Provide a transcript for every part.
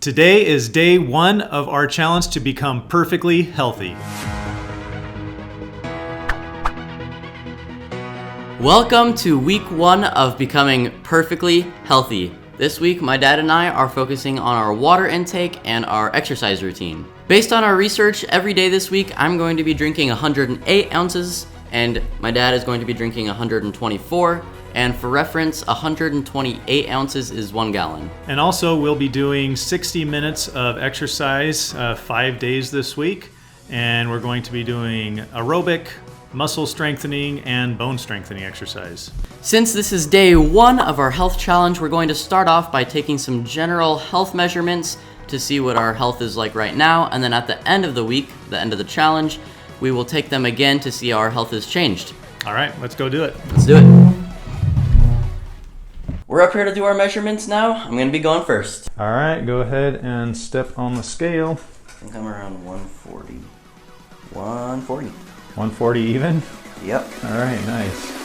Today is day one of our challenge to become perfectly healthy. Welcome to week one of becoming perfectly healthy. This week, my dad and I are focusing on our water intake and our exercise routine. Based on our research, every day this week, I'm going to be drinking 108 ounces, and my dad is going to be drinking 124. And for reference, 128 ounces is 1 gallon. And also, we'll be doing 60 minutes of exercise 5 days this week. And we're going to be doing aerobic, muscle strengthening, and bone strengthening exercise. Since this is day one of our health challenge, we're going to start off by taking some general health measurements to see what our health is like right now. And then at the end of the week, the end of the challenge, we will take them again to see how our health has changed. All right, let's go do it. Let's do it. We're up here to do our measurements now. I'm going to be going first. All right, go ahead and step on the scale. I think I'm around 140. 140. 140 even? Yep. All right, nice.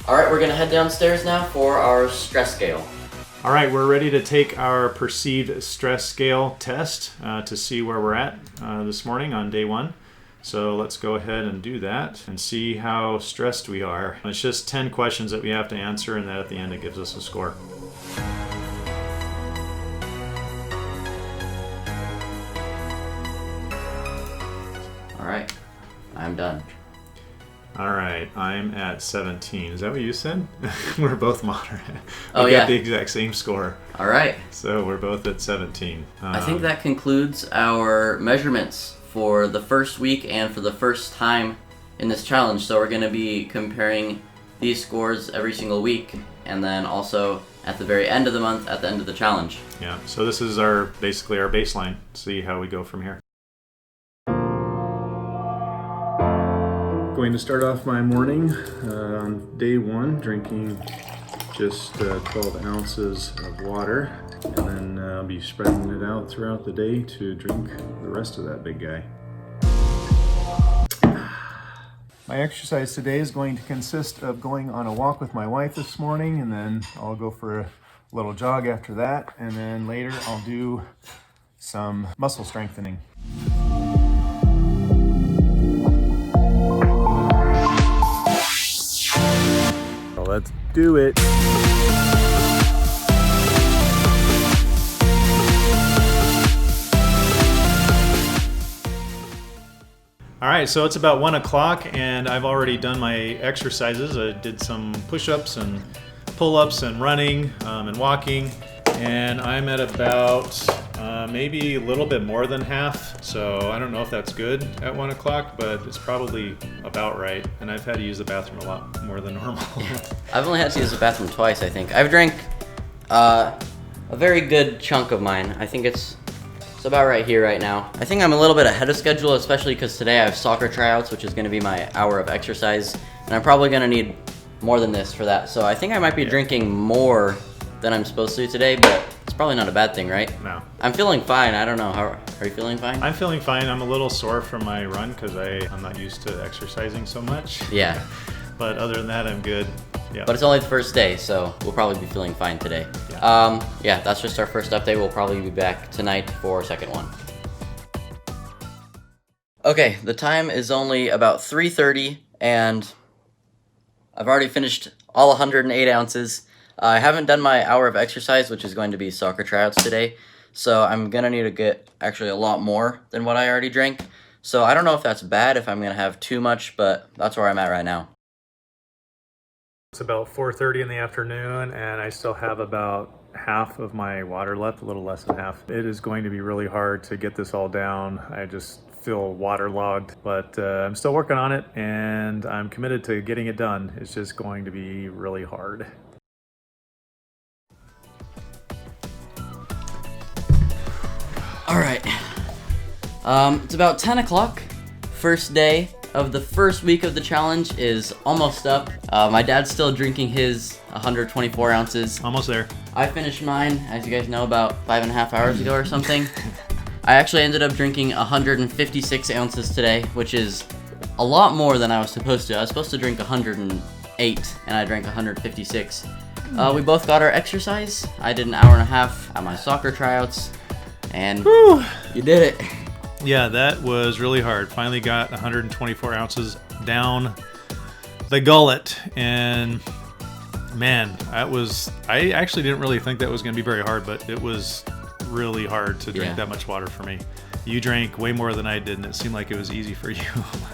All right, we're gonna head downstairs now for our stress scale. All right, we're ready to take our perceived stress scale test to see where we're at this morning on day one. So let's go ahead and do that and see how stressed we are. It's just 10 questions that we have to answer, and then at the end it gives us a score. All right, I'm done. All right, I'm at 17. Is that what you said? We're both moderate. Oh, we yeah. got the exact same score. All right. So we're both at 17. I think that concludes our measurements for the first week and for the first time in this challenge. So we're going to be comparing these scores every single week, and then also at the very end of the month, at the end of the challenge. Yeah, so this is basically our baseline. See how we go from here. Going to start off my morning on day one, drinking just 12 ounces of water, and then I'll be spreading it out throughout the day to drink the rest of that big guy. My exercise today is going to consist of going on a walk with my wife this morning, and then I'll go for a little jog after that, and then later I'll do some muscle strengthening. Let's do it. All right, so it's about 1 o'clock and I've already done my exercises. I did some push-ups and pull-ups and running and walking, and I'm at about maybe a little bit more than half. So I don't know if that's good at 1 o'clock, but it's probably about right. And I've had to use the bathroom a lot more than normal. I've only had to use the bathroom twice, I think. I've drank a very good chunk of mine. I think it's about right here right now. I think I'm a little bit ahead of schedule, especially because today I have soccer tryouts, which is going to be my hour of exercise. And I'm probably going to need more than this for that. So I think I might be drinking more than I'm supposed to today, but it's probably not a bad thing, right? No. I'm feeling fine. I don't know. How are you feeling fine? I'm feeling fine. I'm a little sore from my run because I'm not used to exercising so much. Yeah. But other than that, I'm good. Yeah. But it's only the first day, so we'll probably be feeling fine today. Yeah. That's just our first update. We'll probably be back tonight for our second one. Okay, the time is only about 3:30, and I've already finished all 108 ounces. I haven't done my hour of exercise, which is going to be soccer tryouts today, so I'm going to need to get actually a lot more than what I already drank. So I don't know if that's bad, if I'm going to have too much, but that's where I'm at right now. It's about 4:30 in the afternoon, and I still have about half of my water left, a little less than half. It is going to be really hard to get this all down. I just feel waterlogged, but I'm still working on it, and I'm committed to getting it done. It's just going to be really hard. All right. It's about 10 o'clock, first day of the first week of the challenge is almost up. My dad's still drinking his 124 ounces. Almost there. I finished mine, as you guys know, about 5.5 hours ago or something. I actually ended up drinking 156 ounces today, which is a lot more than I was supposed to. I was supposed to drink 108, and I drank 156. We both got our exercise. I did an hour and a half at my soccer tryouts, and Whew. You did it. Yeah, that was really hard. Finally got 124 ounces down the gullet, and man, I actually didn't really think that was going to be very hard, but it was really hard to drink that much water for me. You drank way more than I did, and it seemed like it was easy for you.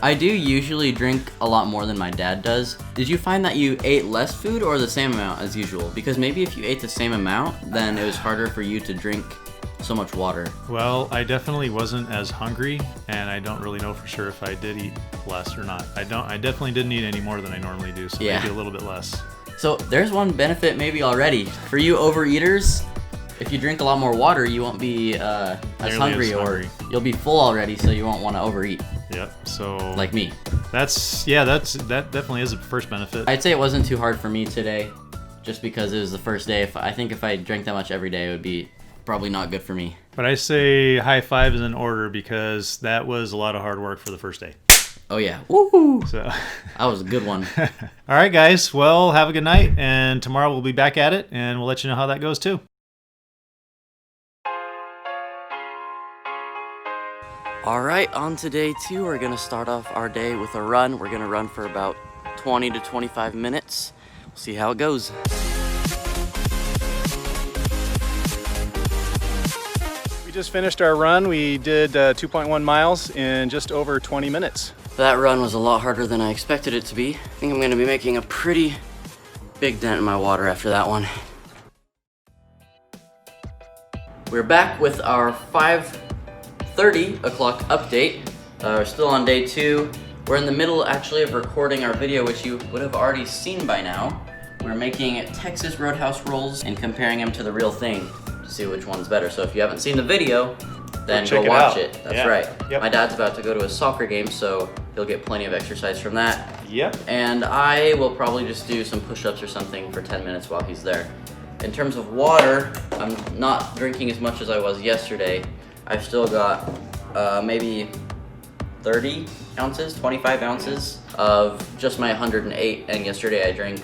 I do usually drink a lot more than my dad does. Did you find that you ate less food or the same amount as usual? Because maybe if you ate the same amount, then it was harder for you to drink so much water. Well, I definitely wasn't as hungry, and I don't really know for sure if I did eat less or not. I definitely didn't eat any more than I normally do, so maybe a little bit less. So there's one benefit maybe already. For you overeaters, if you drink a lot more water, you won't be as hungry, or you'll be full already, so you won't want to overeat. Yep. So like me. That definitely is a first benefit. I'd say it wasn't too hard for me today, just because it was the first day. I think if I drank that much every day, it would be probably not good for me. But I say high five is in order, because that was a lot of hard work for the first day. Oh yeah. Woohoo! So that was a good one. All right, guys. Well, have a good night, and tomorrow we'll be back at it, and we'll let you know how that goes too. All right, on to day 2, we're gonna start off our day with a run. We're gonna run for about 20 to 25 minutes. We'll see how it goes. We just finished our run. We did 2.1 miles in just over 20 minutes. That run was a lot harder than I expected it to be. I think I'm gonna be making a pretty big dent in my water after that one. We're back with our 5:30 o'clock update. We're still on day 2. We're in the middle actually of recording our video, which you would have already seen by now. We're making Texas Roadhouse rolls and comparing them to the real thing to see which one's better. So if you haven't seen the video, then go watch it. That's right. Yep. My dad's about to go to a soccer game, so he'll get plenty of exercise from that. Yep. And I will probably just do some push-ups or something for 10 minutes while he's there. In terms of water, I'm not drinking as much as I was yesterday. I've still got maybe 30 ounces, 25 ounces of just my 108, and yesterday I drank,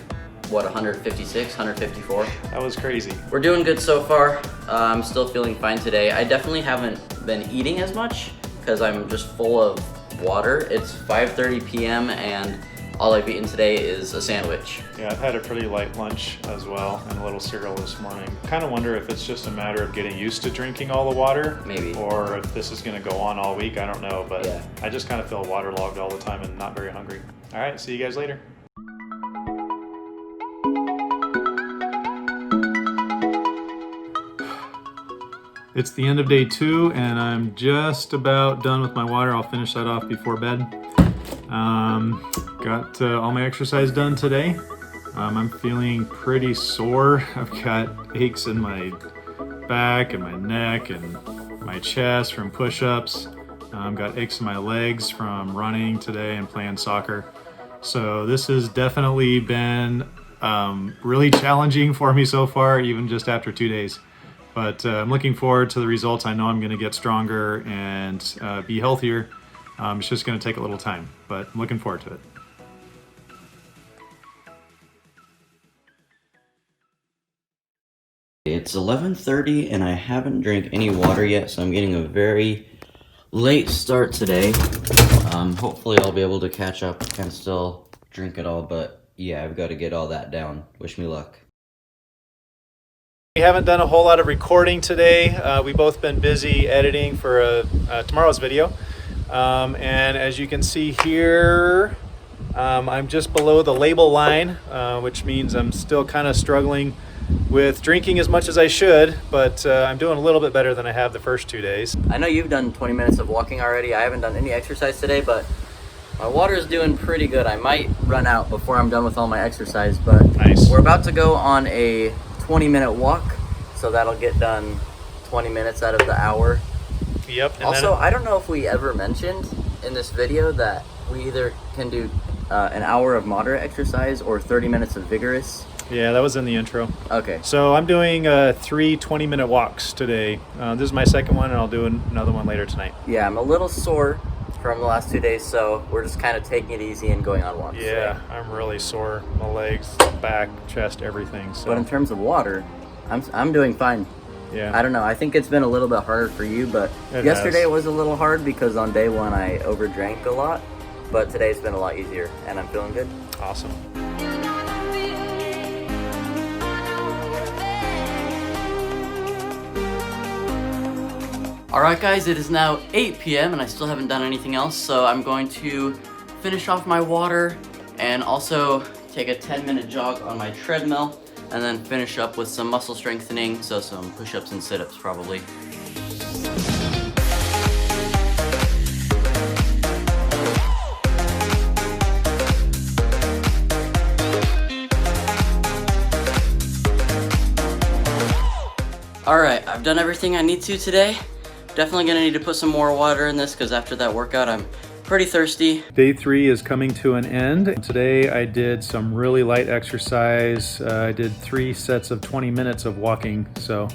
what, 156, 154? That was crazy. We're doing good so far. I'm still feeling fine today. I definitely haven't been eating as much because I'm just full of water. It's 5:30 p.m. and all I've eaten today is a sandwich. Yeah, I've had a pretty light lunch as well, and a little cereal this morning. Kind of wonder if it's just a matter of getting used to drinking all the water. Maybe. Or if this is going to go on all week. I don't know, but Yeah. I just kind of feel waterlogged all the time and not very hungry. All right, see you guys later. It's the end of day 2, and I'm just about done with my water. I'll finish that off before bed. Got all my exercise done today. I'm feeling pretty sore. I've got aches in my back and my neck and my chest from push-ups. Got aches in my legs from running today and playing soccer. So this has definitely been really challenging for me so far, even just after 2 days. But I'm looking forward to the results. I know I'm going to get stronger and be healthier. It's just going to take a little time, but I'm looking forward to it. It's 11:30 and I haven't drank any water yet, so I'm getting a very late start today. Hopefully I'll be able to catch up and still drink it all, but yeah, I've got to get all that down. Wish me luck. We haven't done a whole lot of recording today. We've both been busy editing for tomorrow's video. And as you can see here, I'm just below the label line, which means I'm still kind of struggling with drinking as much as I should, but I'm doing a little bit better than I have the first 2 days. I know you've done 20 minutes of walking already. I haven't done any exercise today, but my water is doing pretty good. I might run out before I'm done with all my exercise, but Nice. We're about to go on a 20-minute walk, so that'll get done 20 minutes out of the hour. Yep. And Also, I don't know if we ever mentioned in this video that we either can do an hour of moderate exercise or 30 minutes of vigorous. Yeah, that was in the intro. Okay. So I'm doing 3 20-minute walks today. This is my second one, and I'll do another one later tonight. Yeah, I'm a little sore from the last 2 days, so we're just kind of taking it easy and going on walks. Yeah, I'm really sore. My legs, back, chest, everything. So. But in terms of water, I'm doing fine. Yeah. I don't know. I think it's been a little bit harder for you, but yesterday was a little hard because on day one I overdrank a lot. But today's been a lot easier, and I'm feeling good. Awesome. Alright guys, it is now 8 p.m. and I still haven't done anything else, so I'm going to finish off my water and also take a 10-minute jog on my treadmill and then finish up with some muscle strengthening, so some push-ups and sit-ups probably. Alright, I've done everything I need to today. Definitely gonna need to put some more water in this because after that workout I'm pretty thirsty. Day 3 is coming to an end. Today I did some really light exercise. I did 3 sets of 20 minutes of walking, so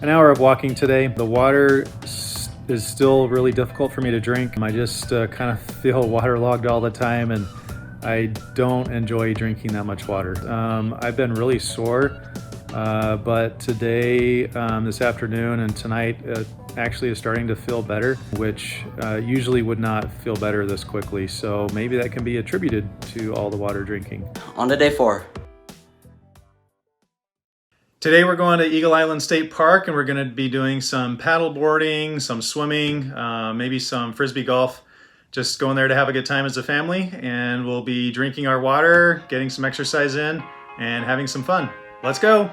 an hour of walking today. The water is still really difficult for me to drink. I just kind of feel waterlogged all the time, and I don't enjoy drinking that much water. I've been really sore, but today, this afternoon and tonight, actually is starting to feel better, which usually would not feel better this quickly. So maybe that can be attributed to all the water drinking. On to day 4. Today we're going to Eagle Island State Park, and we're going to be doing some paddle boarding, some swimming, maybe some frisbee golf. Just going there to have a good time as a family, and we'll be drinking our water, getting some exercise in, and having some fun. Let's go!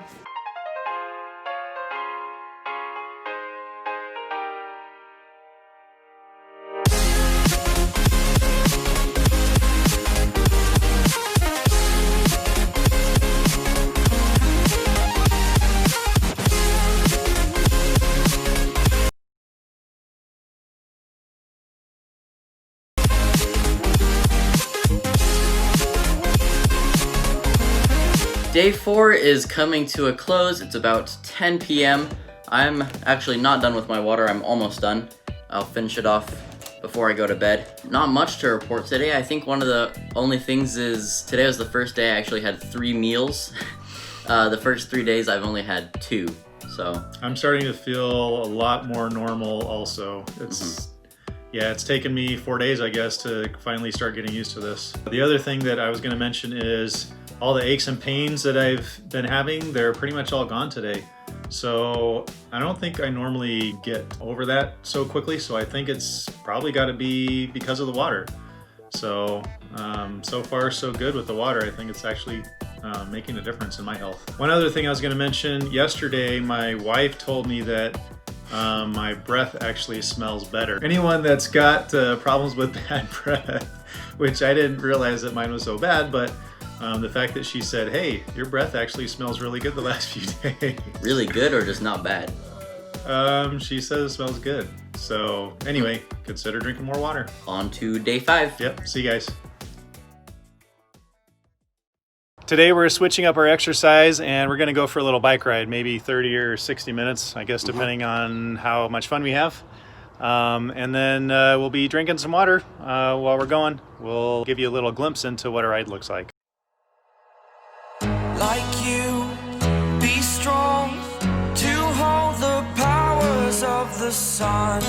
Day 4 is coming to a close. It's about 10 p.m. I'm actually not done with my water. I'm almost done. I'll finish it off before I go to bed. Not much to report today. I think one of the only things is today was the first day I actually had 3 meals. The first 3 days I've only had 2. So I'm starting to feel a lot more normal also. Yeah, it's taken me 4 days, I guess, to finally start getting used to this. The other thing that I was going to mention is all the aches and pains that I've been having, they're pretty much all gone today. So I don't think I normally get over that so quickly. So I think it's probably got to be because of the water. So, so far so good with the water. I think it's actually making a difference in my health. One other thing I was going to mention, yesterday my wife told me that my breath actually smells better. Anyone that's got problems with bad breath, which I didn't realize that mine was so bad, but the fact that she said, hey, your breath actually smells really good the last few days. really good or just not bad? She says it smells good. So anyway, consider drinking more water. On to day 5. Yep, see you guys. Today we're switching up our exercise and we're gonna go for a little bike ride, maybe 30 or 60 minutes, I guess, depending on how much fun we have. And then we'll be drinking some water while we're going. We'll give you a little glimpse into what a ride looks like. Like you, be strong to hold the powers of the sun.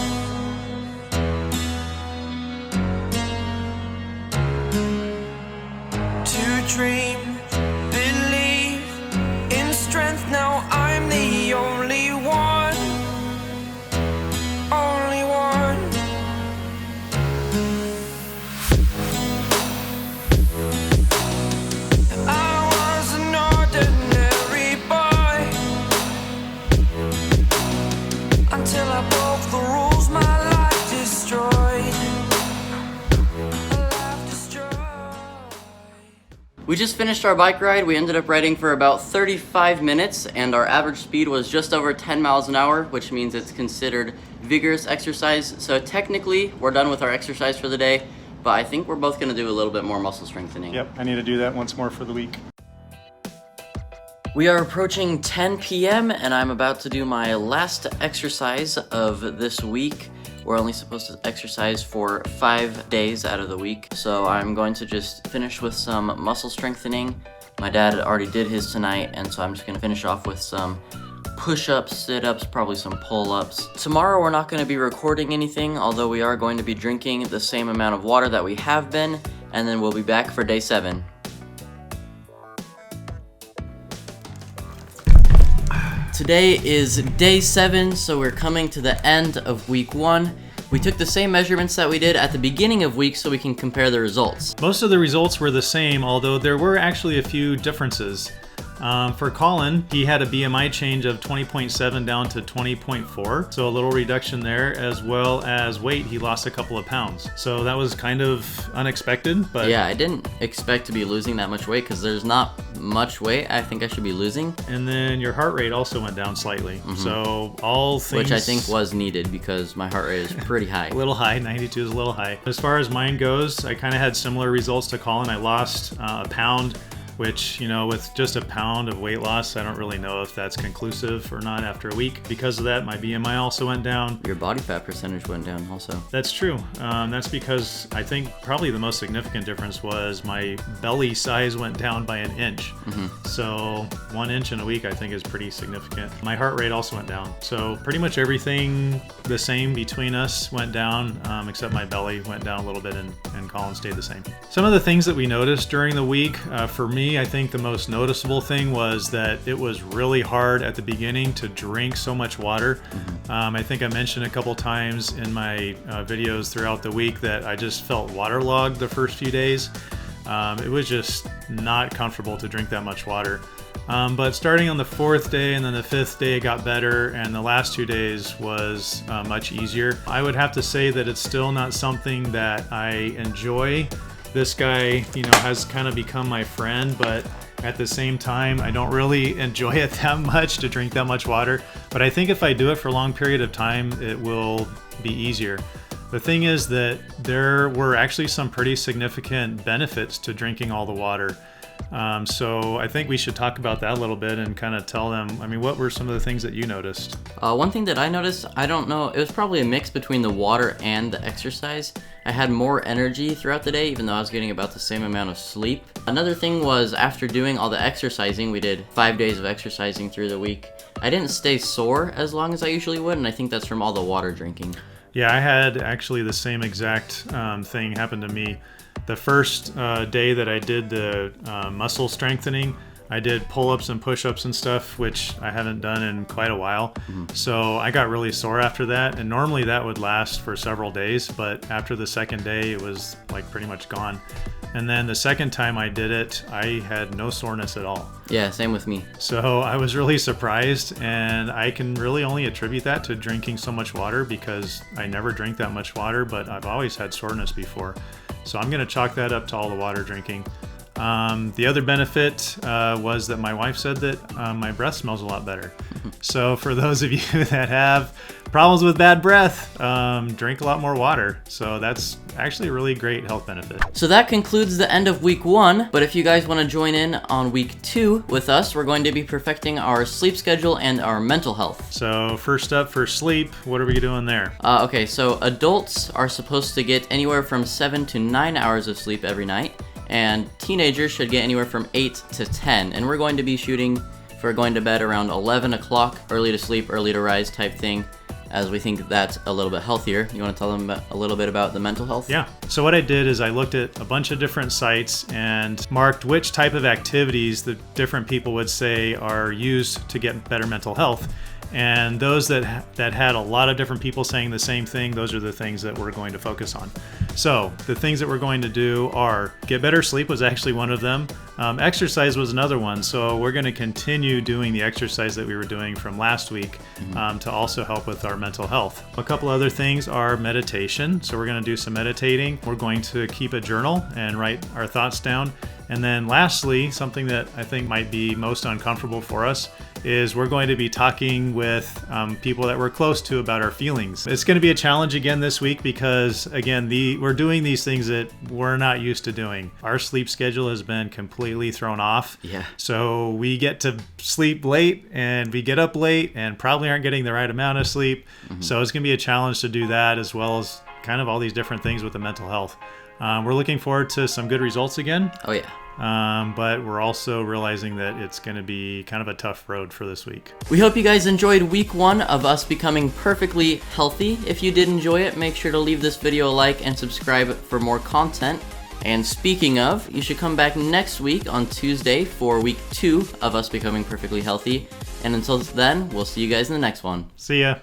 To dream, believe in strength. Now I'm the only one, only one. Until I broke the rules, my life destroyed. We just finished our bike ride. We ended up riding for about 35 minutes and our average speed was just over 10 miles an hour, which means it's considered vigorous exercise. So technically we're done with our exercise for the day, but I think we're both gonna do a little bit more muscle strengthening. Yep, I need to do that once more for the week. We are approaching 10 p.m. and I'm about to do my last exercise of this week. We're only supposed to exercise for 5 days out of the week, so I'm going to just finish with some muscle strengthening. My dad already did his tonight, and so I'm just gonna finish off with some push-ups, sit-ups, probably some pull-ups. Tomorrow we're not going to be recording anything, although we are going to be drinking the same amount of water that we have been, and then we'll be back for day 7. Today is day 7, so we're coming to the end of week 1. We took the same measurements that we did at the beginning of week so we can compare the results. Most of the results were the same, although there were actually a few differences. For Collin, he had a BMI change of 20.7 down to 20.4, so a little reduction there, as well as weight. He lost a couple of pounds, so that was kind of unexpected. But yeah, I didn't expect to be losing that much weight because there's not much weight I think I should be losing. And then your heart rate also went down slightly, so all things, which I think was needed because my heart rate is pretty high. A little high. 92 is a little high. As far as mine goes, I kind of had similar results to Collin. I lost a pound, which, you know, with just a pound of weight loss, I don't really know if that's conclusive or not after a week. Because of that, my BMI also went down. Your body fat percentage went down also. That's true. That's because I think probably the most significant difference was my belly size went down by an inch. So 1 inch in a week I think is pretty significant. My heart rate also went down. So pretty much everything the same between us went down, except my belly went down a little bit and Collin stayed the same. Some of the things that we noticed during the week, for me, I think the most noticeable thing was that it was really hard at the beginning to drink so much water. I think I mentioned a couple times in my videos throughout the week that I just felt waterlogged the first few days. It was just not comfortable to drink that much water. But starting on the 4th day and then the 5th day, it got better, and the last 2 days was much easier. I would have to say that it's still not something that I enjoy. This guy, you know, has kind of become my friend, but at the same time, I don't really enjoy it that much to drink that much water. But I think if I do it for a long period of time, it will be easier. The thing is that there were actually some pretty significant benefits to drinking all the water. So I think we should talk about that a little bit and kind of tell them, I mean, what were some of the things that you noticed? One thing that I noticed, I don't know, it was probably a mix between the water and the exercise. I had more energy throughout the day, even though I was getting about the same amount of sleep. Another thing was after doing all the exercising, we did 5 days of exercising through the week, I didn't stay sore as long as I usually would, and I think that's from all the water drinking. Yeah, I had actually the same exact thing happen to me. The first day that I did the muscle strengthening, I did pull-ups and push-ups and stuff, which I haven't done in quite a while. So I got really sore after that, and normally that would last for several days, but after the second day, it was like pretty much gone. And then the second time I did it, I had no soreness at all. Yeah, same with me. So I was really surprised, and I can really only attribute that to drinking so much water because I never drink that much water, but I've always had soreness before. So I'm going to chalk that up to all the water drinking. The other benefit was that my wife said that my breath smells a lot better. So for those of you that have problems with bad breath, drink a lot more water. So that's actually a really great health benefit. So that concludes the end of week 1, but if you guys want to join in on week 2 with us, we're going to be perfecting our sleep schedule and our mental health. So first up for sleep, what are we doing there? Okay, so adults are supposed to get anywhere from 7 to 9 hours of sleep every night, and teenagers should get anywhere from 8 to 10, and we're going to be shooting for going to bed around 11 o'clock, early to sleep, early to rise type thing, as we think that's a little bit healthier. You want to tell them a little bit about the mental health? Yeah. So what I did is I looked at a bunch of different sites and marked which type of activities that different people would say are used to get better mental health. And those that had a lot of different people saying the same thing, those are the things that we're going to focus on. So the things that we're going to do are get better sleep was actually one of them. Exercise was another one. So we're going to continue doing the exercise that we were doing from last week to also help with our mental health. A couple other things are meditation. So we're going to do some meditating. We're going to keep a journal and write our thoughts down. And then lastly, something that I think might be most uncomfortable for us is we're going to be talking with people that we're close to about our feelings. It's going to be a challenge again this week because, again, we're doing these things that we're not used to doing. Our sleep schedule has been completely thrown off. Yeah. So we get to sleep late and we get up late and probably aren't getting the right amount of sleep. So it's going to be a challenge to do that, as well as kind of all these different things with the mental health. We're looking forward to some good results again. Oh yeah. But we're also realizing that it's going to be kind of a tough road for this week. We hope you guys enjoyed week 1 of us becoming perfectly healthy. If you did enjoy it, make sure to leave this video a like and subscribe for more content. And speaking of, you should come back next week on Tuesday for week 2 of us becoming perfectly healthy. And until then, we'll see you guys in the next one. See ya.